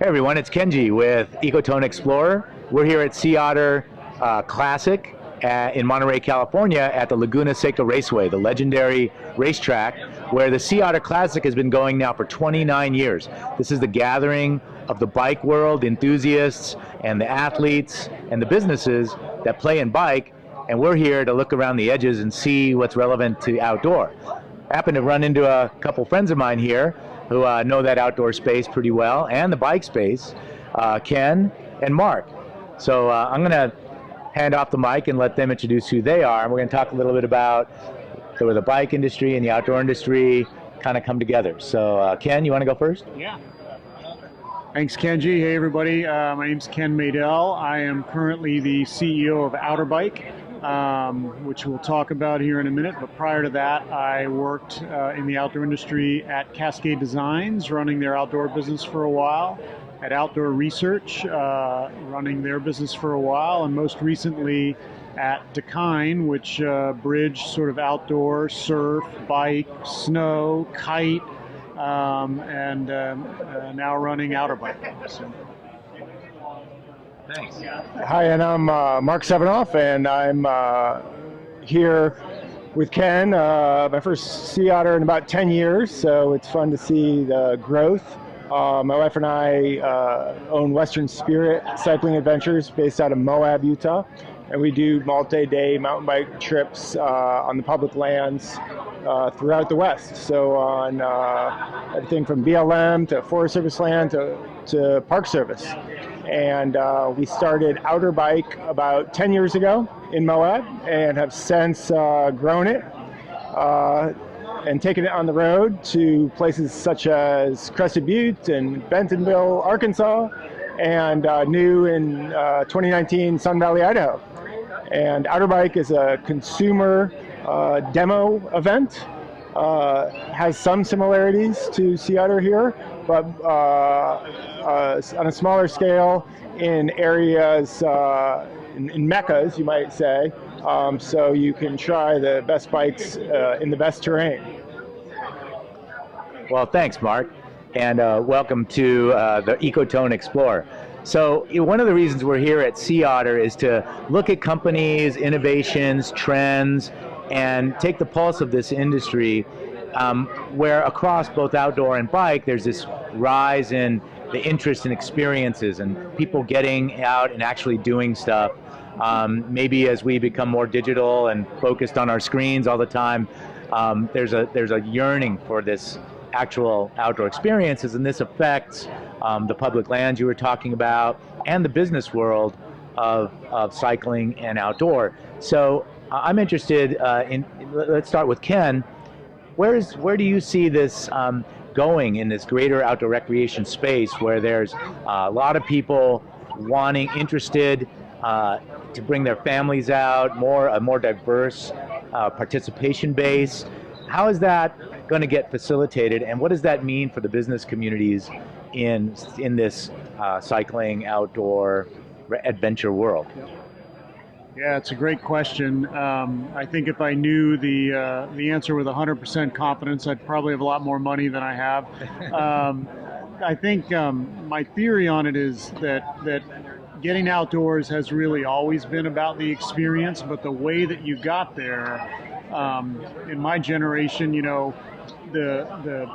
Everyone, it's Kenji with Ecotone Explorer. We're here at Sea Otter Classic in Monterey, California at the Laguna Seca Raceway, the legendary racetrack where the Sea Otter Classic has been going now for 29 years. This is the gathering of the bike world enthusiasts and the athletes and the businesses that play in bike, and we're here to look around the edges and see what's relevant to outdoor. I happen to run into a couple friends of mine here who know that outdoor space pretty well, and the bike space, Ken and Mark. So I'm going to hand off the mic and let them introduce who they are. And we're going to talk a little bit about where the bike industry and the outdoor industry kind of come together. So Ken, you want to go first? Yeah. Thanks, Kenji. Hey, everybody. My name's Ken Meidell. I am currently the CEO of Otter Bike, which we'll talk about here in a minute. But prior to that, I worked in the outdoor industry at Cascade Designs, running their outdoor business for a while, at Outdoor Research, running their business for a while, and most recently at Dakine, which bridged sort of outdoor, surf, bike, snow, kite, and now running Outer Bike. So. Thanks. Hi, and I'm Mark Sevenoff, and I'm here with Ken. My first Sea Otter in about 10 years, so it's fun to see the growth. My wife and I own Western Spirit Cycling Adventures based out of Moab, Utah, and we do multi-day mountain bike trips on the public lands throughout the West. So on everything from BLM to Forest Service land to Park Service. And we started Outer Bike about 10 years ago in Moab and have since grown it and taken it on the road to places such as Crested Butte and Bentonville, Arkansas, and new in 2019 Sun Valley, Idaho. And Outer Bike is a consumer demo event. Has some similarities to Sea Otter here, but on a smaller scale in areas, in meccas, you might say, so you can try the best bikes in the best terrain. Well, thanks, Mark, and welcome to the Ecotone Explorer. So one of the reasons we're here at Sea Otter is to look at companies, innovations, trends, and take the pulse of this industry, where across both outdoor and bike, there's this rise in the interest in experiences and people getting out and actually doing stuff. Maybe as we become more digital and focused on our screens all the time, there's a yearning for this actual outdoor experiences, and this affects the public lands you were talking about and the business world of cycling and outdoor. So I'm interested in, let's start with Ken. Where do you see this going in this greater outdoor recreation space where there's a lot of people interested to bring their families out, a more diverse participation base? How is that going to get facilitated, and what does that mean for the business communities in this cycling outdoor adventure world? Yeah, it's a great question. I think if I knew the answer with 100% confidence, I'd probably have a lot more money than I have. I think my theory on it is that getting outdoors has really always been about the experience, but the way that you got there, in my generation, you know, the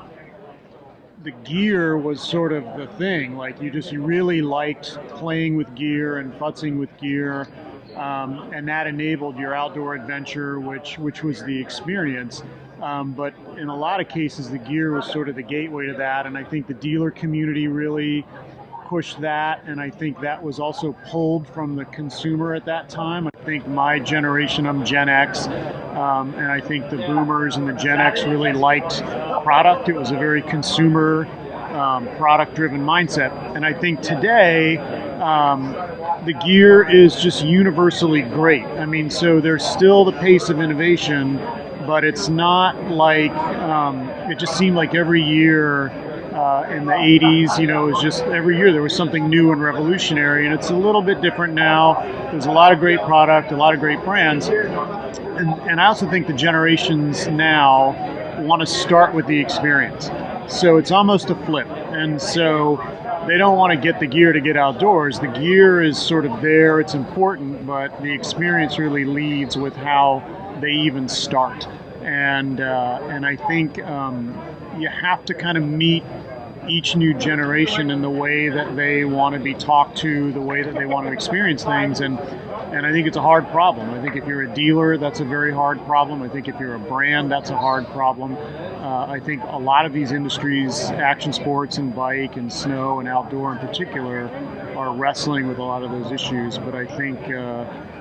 gear was sort of the thing. Like you really liked playing with gear and futzing with gear. And that enabled your outdoor adventure, which was the experience. But in a lot of cases, the gear was sort of the gateway to that. And I think the dealer community really pushed that. And I think that was also pulled from the consumer at that time. I think my generation, I'm Gen X, and I think the boomers and the Gen X really liked product. It was a very consumer, product-driven mindset. And I think today, the gear is just universally great. I mean, so there's still the pace of innovation, but it's not like, it just seemed like every year in the 80s, you know, it was just every year there was something new and revolutionary, and it's a little bit different now. There's a lot of great product, a lot of great brands, and I also think the generations now want to start with the experience. So it's almost a flip. And so they don't want to get the gear to get outdoors. The gear is sort of there, it's important, but the experience really leads with how they even start. And I think you have to kind of meet each new generation in the way that they want to be talked to, the way that they want to experience things, and I think it's a hard problem. I think if you're a dealer, that's a very hard problem. I think if you're a brand, that's a hard problem. I think a lot of these industries, action sports and bike and snow and outdoor in particular, are wrestling with a lot of those issues. But I think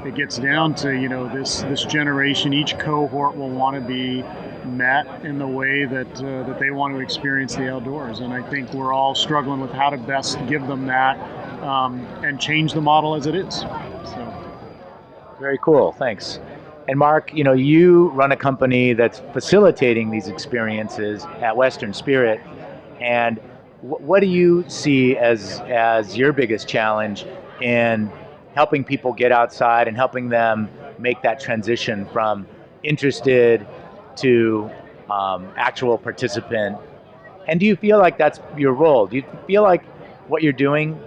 it gets down to, you know, this generation, each cohort will want to be met in the way that that they want to experience the outdoors, and I think we're all struggling with how to best give them that and change the model as it is. So. Very cool, thanks. And Mark, you know, you run a company that's facilitating these experiences at Western Spirit, and what do you see as your biggest challenge in helping people get outside and helping them make that transition from interested to actual participant? And do you feel like that's your role? Do you feel like what you're doing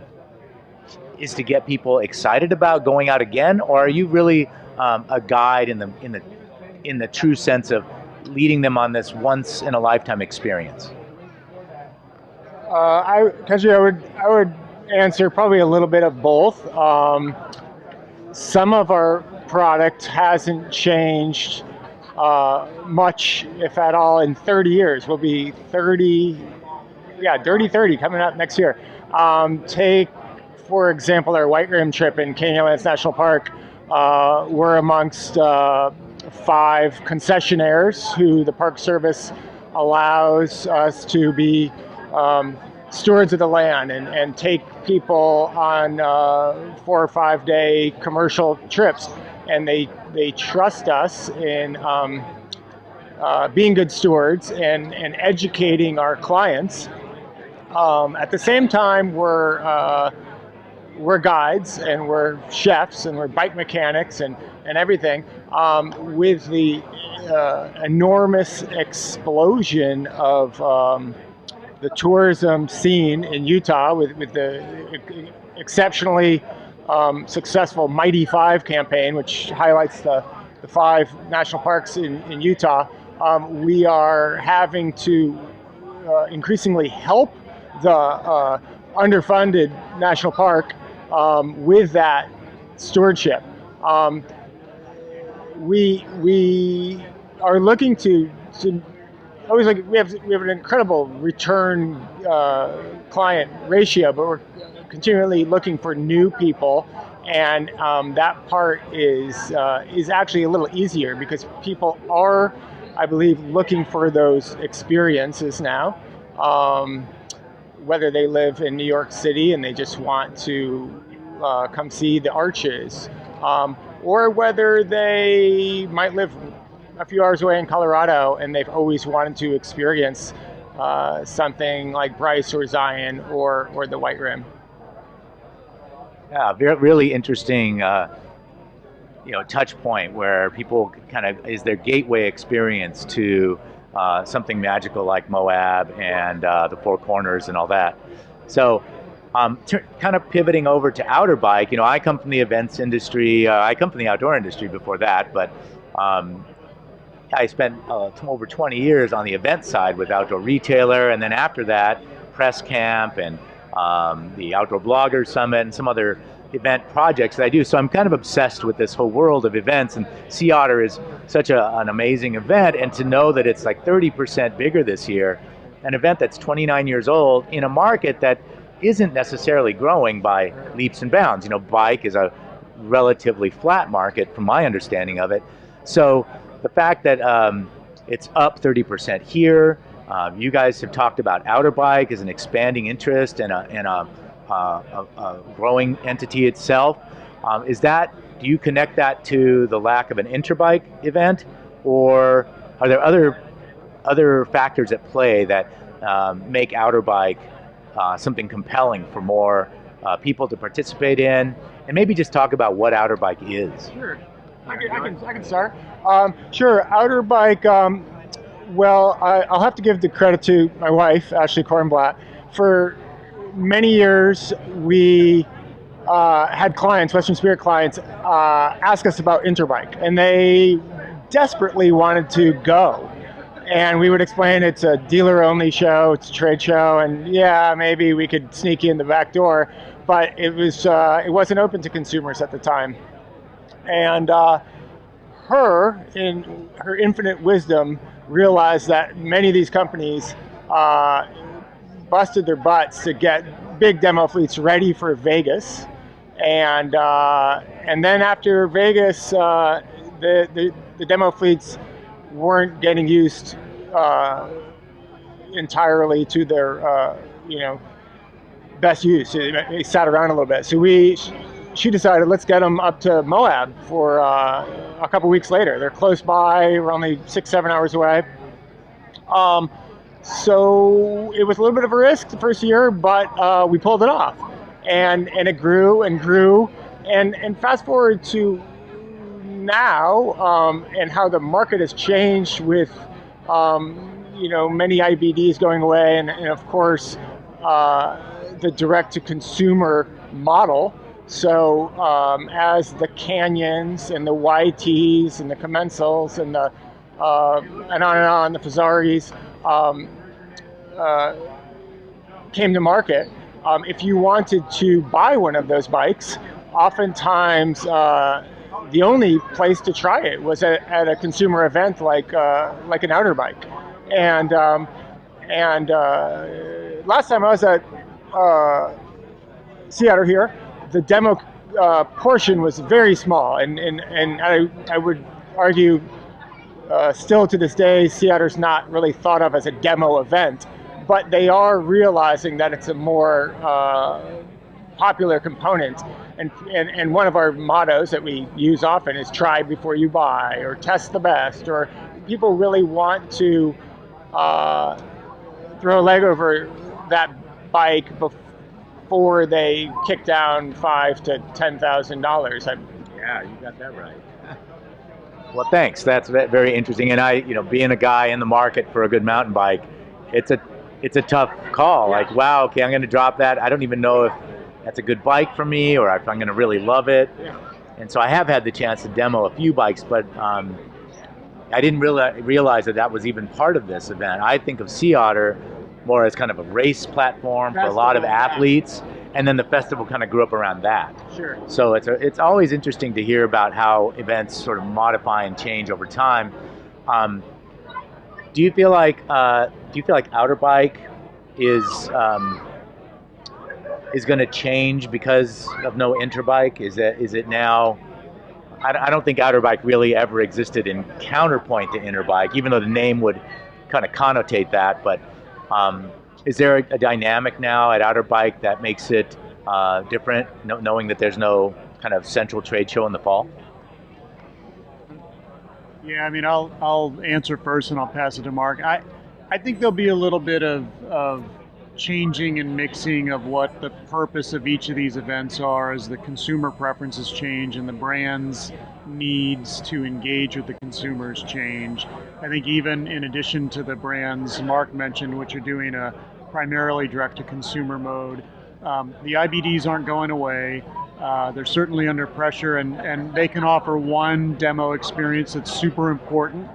is to get people excited about going out again, or are you really a guide in the true sense of leading them on this once in a lifetime experience? I would answer probably a little bit of both. Some of our product hasn't changed much, if at all, in 30 years. We'll be 30 coming up next year. Take, for example, our White Rim trip in Canyonlands National Park. We're amongst 5 concessionaires who the Park Service allows us to be stewards of the land and take people on 4 or 5 day commercial trips. And they trust us in being good stewards and educating our clients. At the same time, we're guides and we're chefs and we're bike mechanics and everything. With the enormous explosion of the tourism scene in Utah, with the exceptionally successful Mighty 5 campaign, which highlights the 5 national parks in Utah, we are having to increasingly help the underfunded national park with that stewardship. We are looking to always, like, we have an incredible return client ratio, but we're continually looking for new people, and that part is actually a little easier because people are, I believe, looking for those experiences now. Whether they live in New York City and they just want to come see the arches, or whether they might live a few hours away in Colorado and they've always wanted to experience something like Bryce or Zion or the White Rim. Yeah, really interesting, touch point where people kind of is their gateway experience to something magical like Moab and the Four Corners and all that. So, kind of pivoting over to outer bike. You know, I come from the events industry. I come from the outdoor industry before that, but I spent over 20 years on the event side with Outdoor Retailer, and then after that, Press Camp and the Outdoor Blogger Summit and some other event projects that I do. So I'm kind of obsessed with this whole world of events, and Sea Otter is such an amazing event, and to know that it's like 30% bigger this year, an event that's 29 years old in a market that isn't necessarily growing by leaps and bounds. You know, bike is a relatively flat market from my understanding of it. So the fact that it's up 30% here, you guys have talked about outer bike as an expanding interest and a growing entity itself. Do you connect that to the lack of an interbike event, or are there other factors at play that make outer bike something compelling for more people to participate in? And maybe just talk about what outer bike is. Sure, I can start. Sure, outer bike. Well, I'll have to give the credit to my wife, Ashley Kornblatt, for many years, we had clients, Western Spirit clients, ask us about Interbike, and they desperately wanted to go. And we would explain it's a dealer-only show, it's a trade show, and yeah, maybe we could sneak you in the back door, but it wasn't open to consumers at the time. And her, in her infinite wisdom, realized that many of these companies busted their butts to get big demo fleets ready for Vegas, and then after Vegas, the demo fleets weren't getting used entirely to their best use. They sat around a little bit. So she decided, let's get them up to Moab for a couple weeks later. They're close by. We're only 6-7 hours away. So it was a little bit of a risk the first year, but we pulled it off, and it grew and grew. And fast forward to now, and how the market has changed with many IBDs going away, and of course the direct-to-consumer model. So as the Canyons and the YTs and the Commensals and the on, the Fazzaris came to market, if you wanted to buy one of those bikes, oftentimes the only place to try it was at a consumer event like an Outer bike. And last time I was at Sea Otter here, the demo portion was very small, and I would argue still to this day, Sea Otter's not really thought of as a demo event, but they are realizing that it's a more popular component. And one of our mottos that we use often is try before you buy, or test the best, or people really want to throw a leg over that bike before they kick down $5,000 to $10,000. Yeah, you got that right. Well, thanks. That's very interesting. And being a guy in the market for a good mountain bike, it's a tough call. Yeah. Like, wow, okay, I'm going to drop that. I don't even know if that's a good bike for me, or if I'm going to really love it. Yeah. And so I have had the chance to demo a few bikes, but I didn't realize that was even part of this event. I think of Sea Otter more as kind of a race platform for a lot of athletes, and then the festival kind of grew up around that. Sure. So it's always interesting to hear about how events sort of modify and change over time. Do you feel like Outer Bike is going to change because of no Interbike? Is it now? I don't think Outer Bike really ever existed in counterpoint to Interbike, even though the name would kind of connotate that. But is there a dynamic now at Outer Bike that makes it different, knowing that there's no kind of central trade show in the fall? Yeah, I mean, I'll answer first and I'll pass it to Mark. I think there'll be a little bit of changing and mixing of what the purpose of each of these events are as the consumer preferences change and the brand's needs to engage with the consumers change. I think even in addition to the brands Mark mentioned, which are doing a primarily direct-to-consumer mode, the IBDs aren't going away. They're certainly under pressure, and they can offer one demo experience that's super important.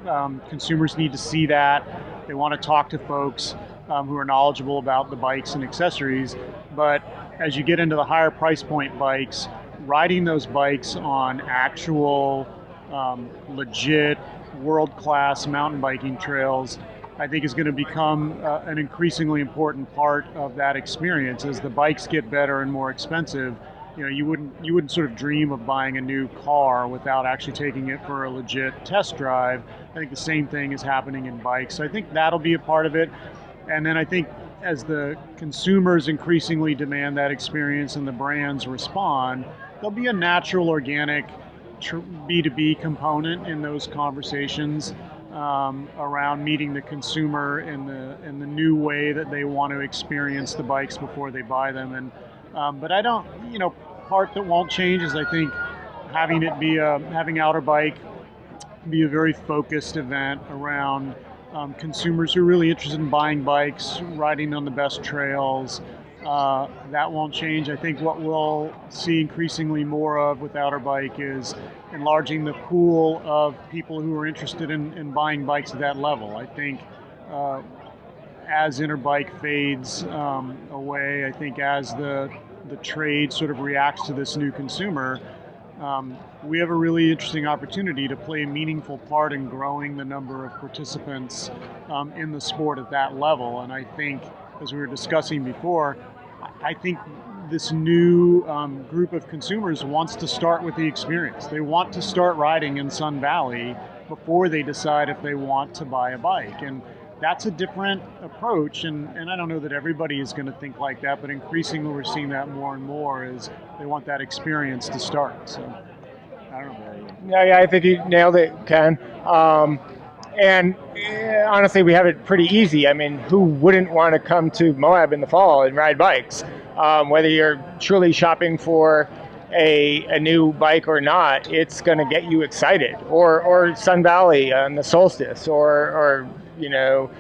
Consumers need to see that. They want to talk to folks who are knowledgeable about the bikes and accessories. But as you get into the higher price point bikes, riding those bikes on actual legit world-class mountain biking trails, I think is going to become an increasingly important part of that experience. As the bikes get better and more expensive, you wouldn't sort of dream of buying a new car without actually taking it for a legit test drive. I think the same thing is happening in bikes. So I think that'll be a part of it. And then I think as the consumers increasingly demand that experience and the brands respond, there'll be a natural, organic B2B component in those conversations around meeting the consumer in the new way that they want to experience the bikes before they buy them. And but I don't, part that won't change is I think having Outer Bike be a very focused event around consumers who are really interested in buying bikes, riding on the best trails, That won't change. I think what we'll see increasingly more of with Outer Bike is enlarging the pool of people who are interested in buying bikes at that level. I think as Interbike fades away, I think as the trade sort of reacts to this new consumer, we have a really interesting opportunity to play a meaningful part in growing the number of participants in the sport at that level. And I think, as we were discussing before, I think this new group of consumers wants to start with the experience. They want to start riding in Sun Valley before they decide if they want to buy a bike. And that's a different approach, and I don't know that everybody is going to think like that, but increasingly we're seeing that more and more is they want that experience to start. So, I don't know. Yeah, I think you nailed it, Ken. And honestly, we have it pretty easy. I mean, who wouldn't want to come to Moab in the fall and ride bikes? Whether you're truly shopping for a new bike or not, it's going to get you excited. Or Sun Valley on the solstice, or you know,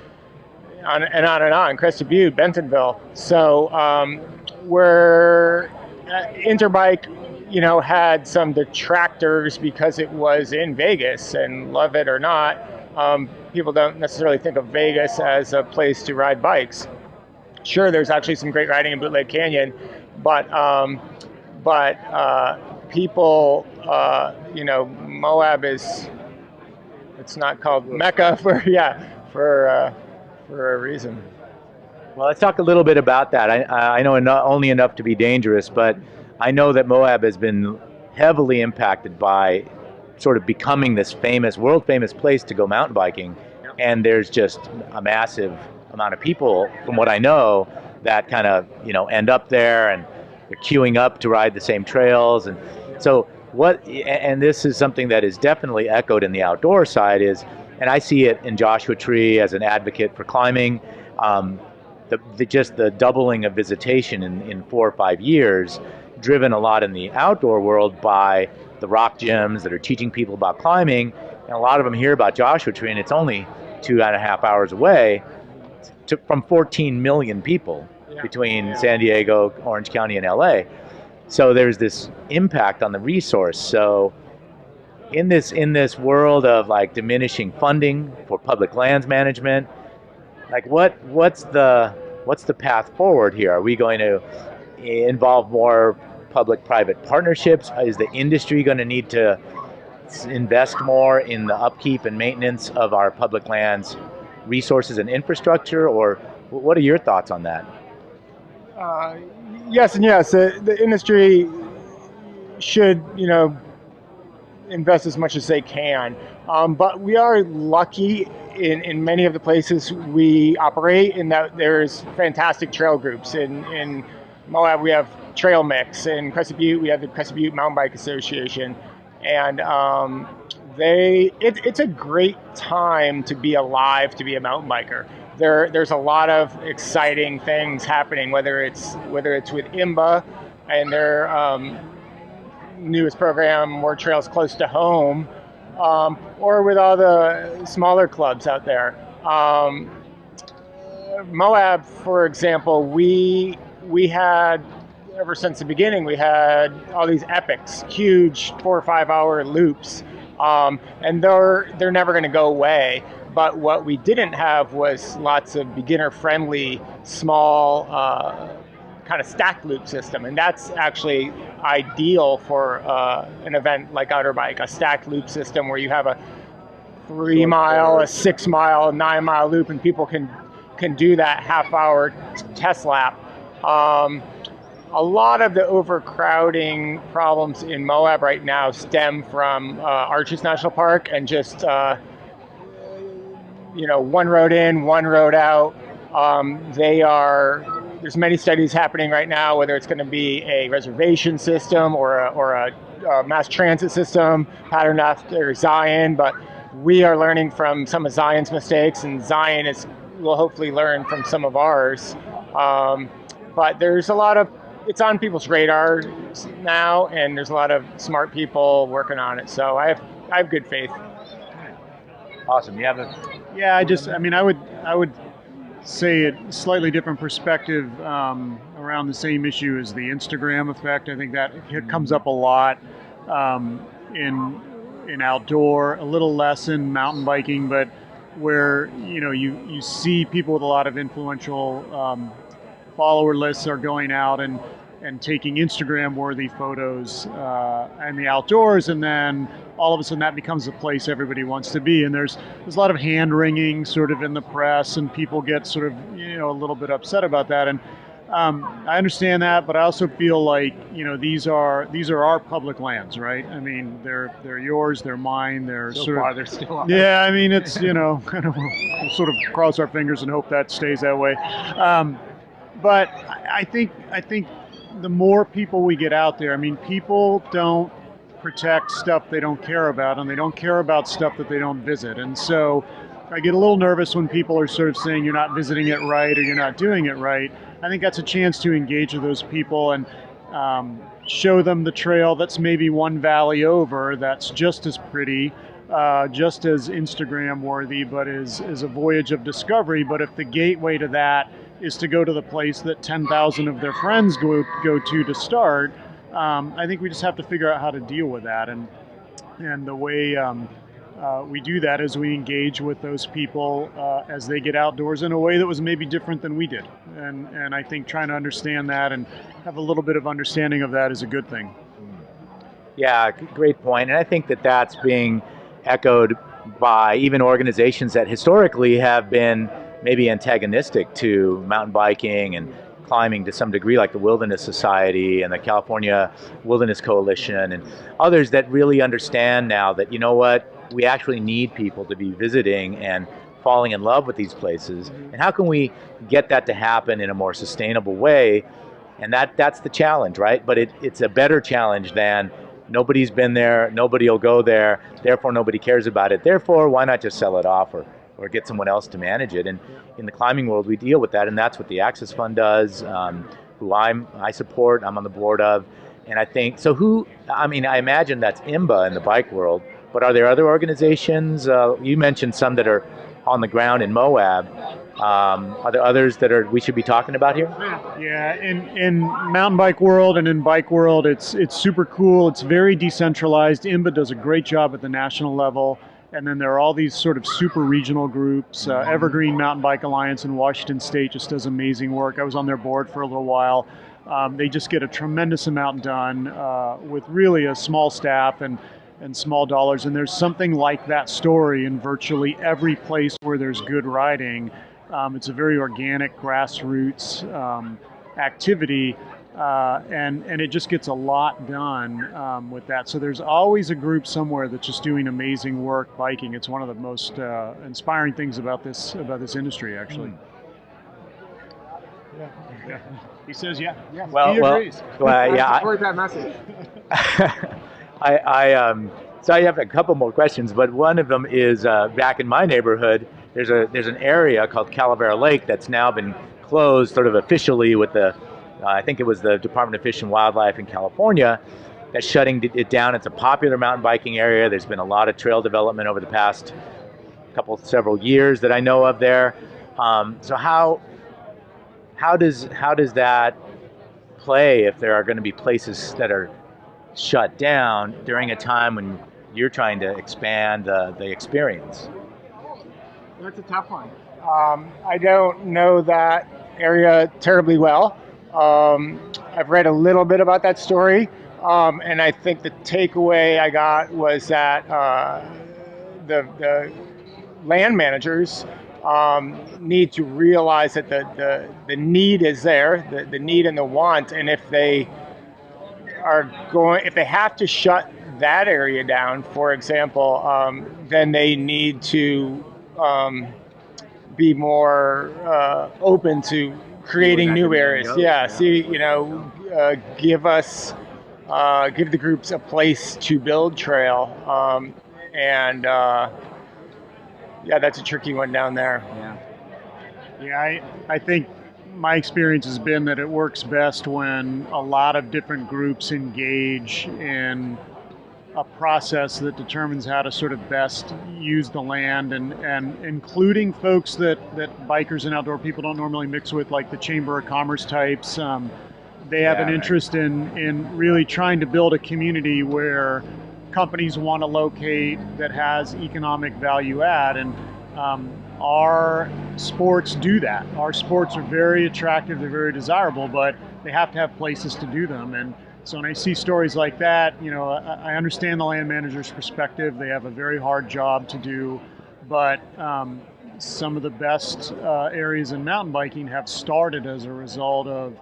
on and on, Crested Butte, Bentonville. So we're Interbike, you know, had some detractors because it was in Vegas, and love it or not, people don't necessarily think of Vegas as a place to ride bikes. Sure, there's actually some great riding in Bootleg Canyon, but people, you know, Moab it's not called Mecca for a reason. Well, let's talk a little bit about that. I know only enough to be dangerous, but I know that Moab has been heavily impacted by sort of becoming this world famous place to go mountain biking. And there's just a massive amount of people, from what I know, that kind of, you know, end up there and they're queuing up to ride the same trails. And so and this is something that is definitely echoed in the outdoor side and I see it in Joshua Tree as an advocate for climbing, just the doubling of visitation in 4 or 5 years, driven a lot in the outdoor world by the rock gyms that are teaching people about climbing. And a lot of them hear about Joshua Tree, and it's only 2.5 hours away from 14 million people between San Diego, Orange County, and LA. So there's this impact on the resource. So in this world of like diminishing funding for public lands management, like what's the path forward here? Are we going to involve more public-private partnerships? Is the industry going to need to invest more in the upkeep and maintenance of our public lands resources and infrastructure, or what are your thoughts on that? Yes and yes. The industry should, you know, invest as much as they can. But we are lucky in many of the places we operate in that there's fantastic trail groups. In Moab, we have Trail Mix. In Crested Butte, we have the Crested Butte Mountain Bike Association. And it's a great time to be alive, to be a mountain biker. There's a lot of exciting things happening, whether it's with IMBA and their newest program, More Trails Close to Home, or with all the smaller clubs out there. Moab, for example, we had, ever since the beginning, we had all these epics, huge 4 or 5 hour loops, and they're never going to go away. But what we didn't have was lots of beginner-friendly, small, kind of stacked loop system, and that's actually ideal for an event like Outer Bike, a stacked loop system where you have a 3 mile, a 6 mile, a 9 mile loop, and people can do that half-hour test lap. A lot of the overcrowding problems in Moab right now stem from Arches National Park and just one road in, one road out. There's many studies happening right now, whether it's going to be a reservation system or a mass transit system patterned after Zion. But we are learning from some of Zion's mistakes, and Zion will hopefully learn from some of ours. But there's a lot of, it's on people's radar now, and there's a lot of smart people working on it. So I have good faith. Awesome. You have I would say a slightly different perspective around the same issue as the Instagram effect. I think that it comes up a lot in outdoor, a little less in mountain biking, but where you see people with a lot of influential follower lists are going out and taking Instagram worthy photos in the outdoors, and then all of a sudden that becomes the place everybody wants to be. And there's a lot of hand wringing sort of in the press, and people get sort of a little bit upset about that. And I understand that, but I also feel like these are our public lands, right? I mean, they're yours, they're mine, they're So sort far, of they're still on. yeah. I mean, it's kind of we'll sort of cross our fingers and hope that stays that way. But I think the more people we get out there, I mean, people don't protect stuff they don't care about, and they don't care about stuff that they don't visit. And so I get a little nervous when people are sort of saying you're not visiting it right or you're not doing it right. I think that's a chance to engage with those people and show them the trail that's maybe one valley over that's just as pretty, just as Instagram worthy, but is a voyage of discovery. But if the gateway to that is to go to the place that 10,000 of their friends go to start, I think we just have to figure out how to deal with that. And the way we do that is we engage with those people as they get outdoors in a way that was maybe different than we did. And I think trying to understand that and have a little bit of understanding of that is a good thing. Yeah, great point. And I think that that's being echoed by even organizations that historically have been maybe antagonistic to mountain biking and climbing to some degree, like the Wilderness Society and the California Wilderness Coalition and others that really understand now that, we actually need people to be visiting and falling in love with these places. And how can we get that to happen in a more sustainable way? And that's the challenge, right? But it's a better challenge than nobody's been there, nobody will go there, therefore nobody cares about it. Therefore, why not just sell it off or get someone else to manage it? And in the climbing world, we deal with that, and that's what the Access Fund does, who I support, I'm on the board of. And I think, I imagine that's IMBA in the bike world, but are there other organizations? You mentioned some that are on the ground in Moab. Are there others that we should be talking about here? Yeah, in mountain bike world and in bike world, it's super cool. It's very decentralized. IMBA does a great job at the national level. And then there are all these sort of super regional groups. Evergreen Mountain Bike Alliance in Washington State just does amazing work. I was on their board for a little while. They just get a tremendous amount done with really a small staff and small dollars. And there's something like that story in virtually every place where there's good riding. It's a very organic, grassroots activity. And it just gets a lot done with that. So there's always a group somewhere that's just doing amazing work biking. It's one of the most inspiring things about this industry, actually. Yeah. He says, yeah. Well, he agrees. Yeah. Support that message. So I have a couple more questions, but one of them is back in my neighborhood. There's an area called Calavera Lake that's now been closed, sort of officially, with I think it was the Department of Fish and Wildlife in California that's shutting it down. It's a popular mountain biking area. There's been a lot of trail development over the past several years that I know of there. So how does that play if there are going to be places that are shut down during a time when you're trying to expand the experience? That's a tough one. I don't know that area terribly well. I've read a little bit about that story, and I think the takeaway I got was that the land managers need to realize that the need is there, the need and the want, and if they have to shut that area down, for example, then they need to be more open to creating new areas. Give the groups a place to build trail, that's a tricky one down there. I think my experience has been that it works best when a lot of different groups engage in a process that determines how to sort of best use the land, and including folks that bikers and outdoor people don't normally mix with, like the Chamber of Commerce types. They have an interest in really trying to build a community where companies want to locate that has economic value add, and our sports do that. Our sports are very attractive, they're very desirable, but they have to have places to do them. And so when I see stories like that, I understand the land manager's perspective. They have a very hard job to do, but some of the best areas in mountain biking have started as a result of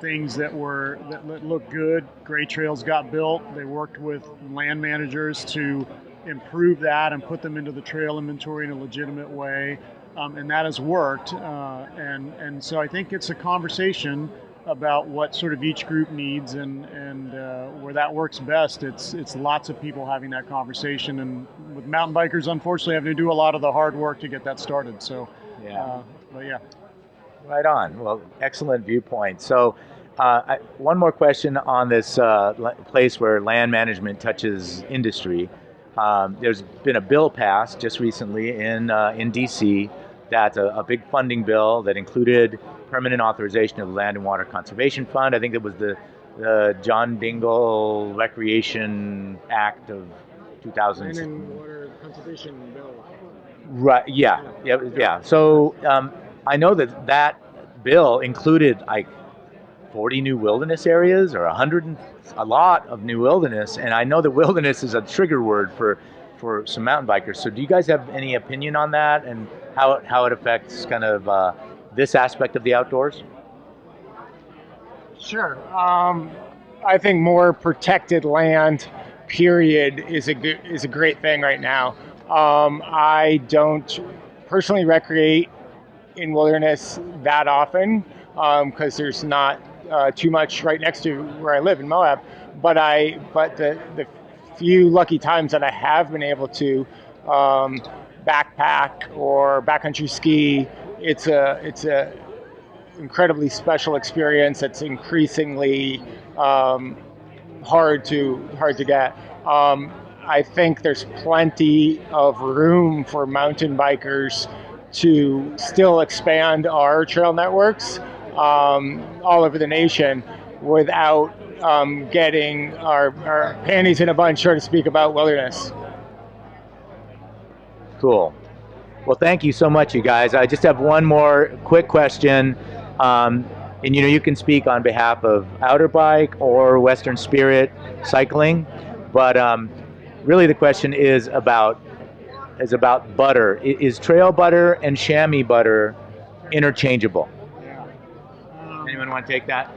things that look good. Great trails got built. They worked with land managers to improve that and put them into the trail inventory in a legitimate way, and that has worked. And so I think it's a conversation about what sort of each group needs, and where that works best. It's lots of people having that conversation, and with mountain bikers, unfortunately, having to do a lot of the hard work to get that started. So, but yeah. Right on. Well, excellent viewpoint. So, one more question on this place where land management touches industry. There's been a bill passed just recently in D.C. that's a big funding bill that included permanent authorization of the Land and Water Conservation Fund. I think it was the John Dingell Recreation Act of 2000. Land and Water Conservation Bill. Right. Yeah. So I know that bill included like 40 new wilderness areas, or a lot of new wilderness, and I know that wilderness is a trigger word for some mountain bikers. So do you guys have any opinion on that, and how it affects kind of this aspect of the outdoors? Sure. I think more protected land, period, is a great thing right now. I don't personally recreate in wilderness that often because there's not too much right next to where I live in Moab. But the few lucky times that I have been able to backpack or backcountry ski, it's a incredibly special experience. It's increasingly hard to get. I think there's plenty of room for mountain bikers to still expand our trail networks all over the nation without getting our panties in a bunch, so to speak, about wilderness. Cool. Well, thank you so much, you guys. I just have one more quick question. And you can speak on behalf of Outer Bike or Western Spirit Cycling, but really the question is about butter. Is trail butter and chamois butter interchangeable? Anyone want to take that?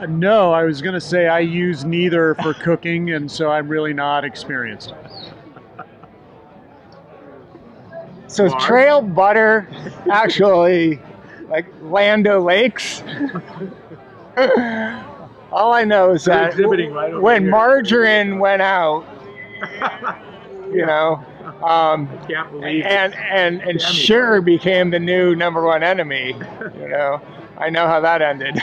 No, I was going to say I use neither for cooking, and so I'm really not experienced. So is trail butter actually like Land O'Lakes? All I know is that when margarine went out, Can't believe and sugar became the new number one enemy. I know how that ended.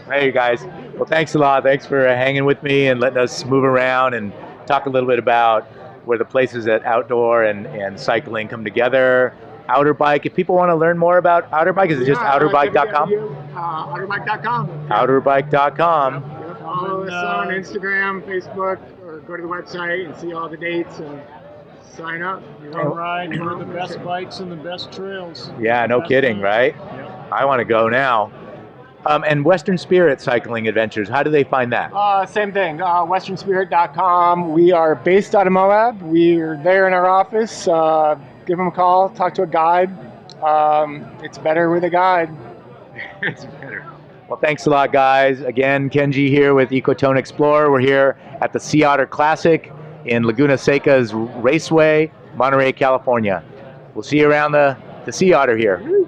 Hey guys, well, thanks a lot. Thanks for hanging with me and letting us move around and talk a little bit about where the places that outdoor and cycling come together. Outer Bike. If people want to learn more about Outer Bike, is it just outerbike.com? Outerbike.com. Outerbike.com. Follow us on Instagram, Facebook, or go to the website and see all the dates and sign up. All right, one of the best bikes and the best trails. Yeah, no kidding, right? Yep. I want to go now. And Western Spirit Cycling Adventures, how do they find that? Same thing, westernspirit.com. We are based out of Moab. We're there in our office. Give them a call, talk to a guide. It's better with a guide. It's better. Well, thanks a lot, guys. Again, Kenji here with Ecotone Explorer. We're here at the Sea Otter Classic in Laguna Seca's Raceway, Monterey, California. We'll see you around the Sea Otter here.